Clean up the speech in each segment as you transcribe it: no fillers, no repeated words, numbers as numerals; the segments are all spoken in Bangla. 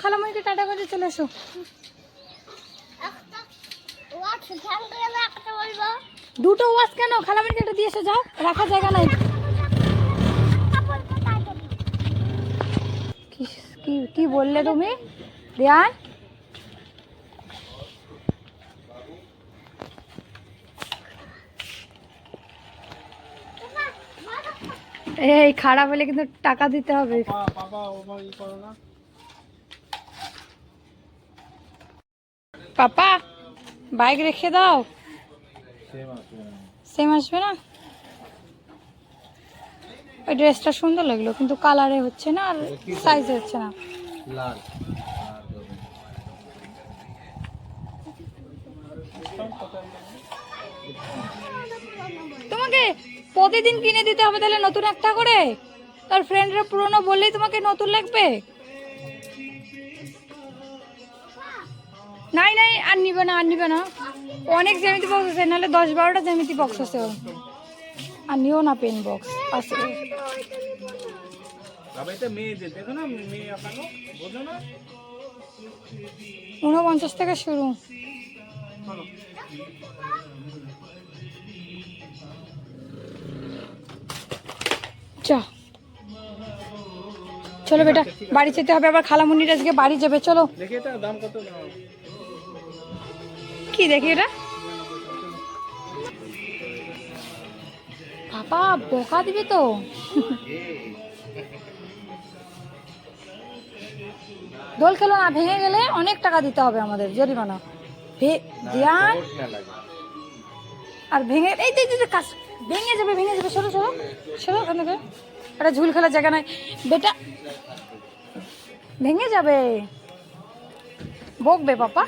খালামণিকে টাটা করে চলে এসো। দুটো ওয়াচ কেন? খালামণিকে একটা দিয়ে এসো, যাও, রাখার জায়গা নাই। কি বললে তুমি রিয়ান? এই খারাপ হলে কিন্তু টাকা দিতে হবে। পাপা বাইক রেখে দাও। সেম আসবে না? ওই ড্রেসটা সুন্দর লাগলো কিন্তু কালারে হচ্ছে না আর সাইজে হচ্ছে না। তোমাকে প্রতিদিন কিনে দিতে হবে তাহলে নতুন একটা করে? তোর ফ্রেন্ডরা পুরনো বললেই তোমাকে নতুন লাগবে? নাই নাই, আর নিবে না, আর নিবে না। অনেক জ্যামিতি বক্স আছে, নাহলে 10-12টা জ্যামিতি বক্স আছে। আর নিও না পেন বক্স আছে। 49 থেকে শুরু। চা চলো বেটা, বাড়ি যেতে হবে আবার। খালামুনির আজকে বাড়ি যাবে, চলো। কি দেখি এটা? বাবা বোকা দিবে তো। দোল খেলো না, ভেঙে গেলে অনেক টাকা দিতে হবে আমাদের, জরিমানা। আর ভেঙে এই কাজ ভেঙে যাবে, ভেঙে যাবে। সরো সরো সরো, ওখান থেকে। একটা ঝুল খেলার জায়গা নাই বেটা, ভেঙে যাবে, বকবে পাপা।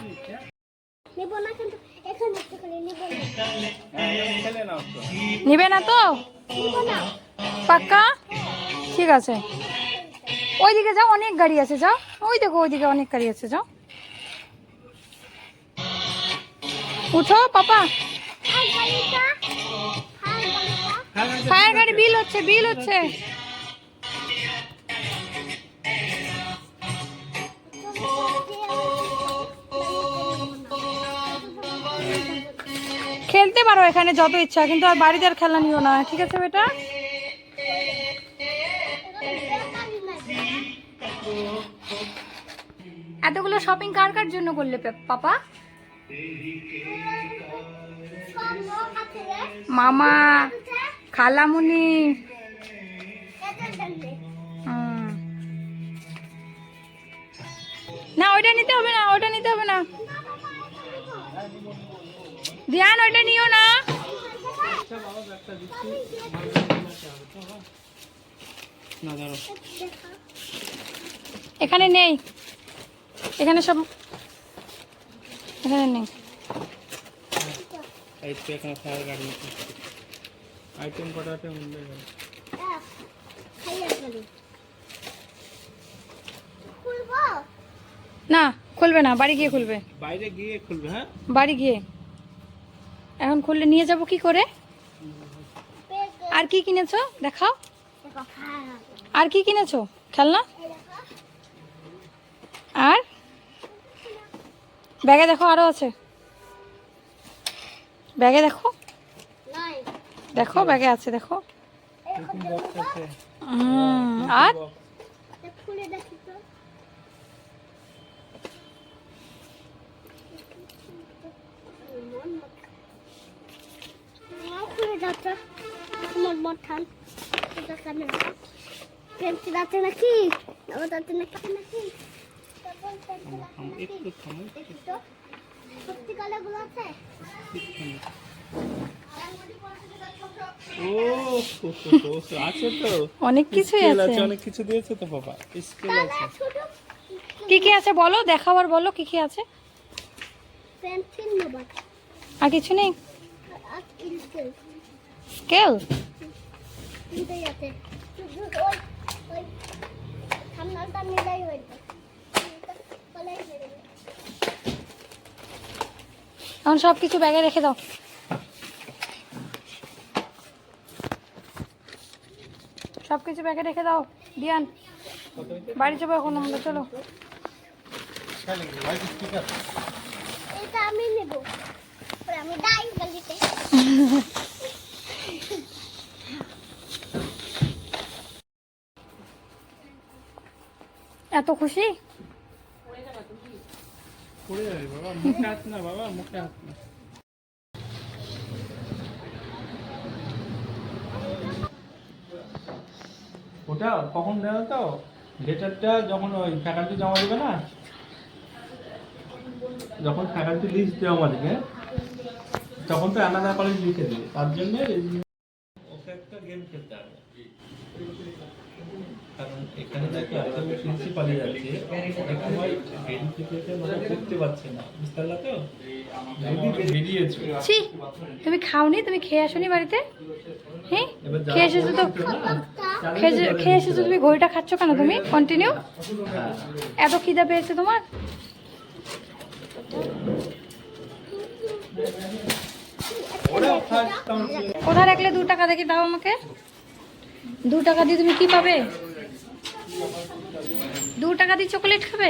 নিবে না তো পাক্কা? ঠিক আছে, ওইদিকে যাও, অনেক গাড়ি আছে, যাও। ওই দেখো ওইদিকে অনেক গাড়ি আছে, যাও। উঠো পাপা। ফায়ার গাড়ি বিল হচ্ছে, বিল হচ্ছে। খেলতে পারো এখানে যত ইচ্ছা, কিন্তু আর বাড়িতে আর খেলা নিও না, ঠিক আছে বেটা? এতগুলো শপিং কার কার জন্য করলে পাপা? মামা, খালামুনি। না ওইটা নিতে হবে না, ওইটা নিতে হবে না। ধ্যান ওইটা নিও না। এখানে নেই, এখানে সব এখানে নেই। না খুলবে না, বাড়ি গিয়ে খুলবে। বাইরে গিয়ে খুলবে? হ্যাঁ বাড়ি গিয়ে। এখন খুললে নিয়ে যাব কি করে? আর কি কিনেছো দেখাও, আর কি কিনেছো? খেলনা? আর ব্যাগে দেখো, আরো আছে ব্যাগে, দেখো দেখো ব্যাগে আছে, দেখো। আর নাকি অনেক কিছুই আছে, অনেক কিছু দিয়েছে তো বাবা। স্কেল আছে, কি কি আছে বলো, দেখাও আর বলো কি কি আছে। আর কিছু নেই? স্কেল এখন সব কিছু ব্যাগে রেখে দাও। সব কিছু ব্যাগে রেখে দাও দিয়ান, বাড়ি যাবো এখন আমরা, চলো। এটা আমি নেব, আমি দাই বলিতে। এত খুশি? ওটা কখন দেওয়া তো লেটারটা যখন ওই ফ্যাকাল্টি জমা দেবে না, যখন ফ্যাকাল্টি লিস্ট দেওয়া আমাদেরকে, তখন তো আলাদা কলেজ লিখে দেবে। তার জন্য ওকে একটা গেম খেলতে হবে, কারণ এখানে দেখো এত প্রিন্সিপালি যাচ্ছে, অনেক সময় ভেরিফিকেশন মানে করতে পারছে না, বুঝতে পারলা তো? যদি বেরিয়েছো ছি, তুমি খাওনি? তুমি খেয়ে আসোনি বাড়িতে? হ্যাঁ, খেয়ে এসেছো তো, খেয়ে এসেছো তুমি, ঘড়িটা খাচ্ছ কেন তুমি কন্টিনিউ? এত খিদা পেয়েছে তোমার? কোথায় রাখলে 2 টাকা? দেখি দাও আমাকে। 2 টাকা দিয়ে তুমি কি পাবে? 2 টাকা দিয়ে চকোলেট খাবে?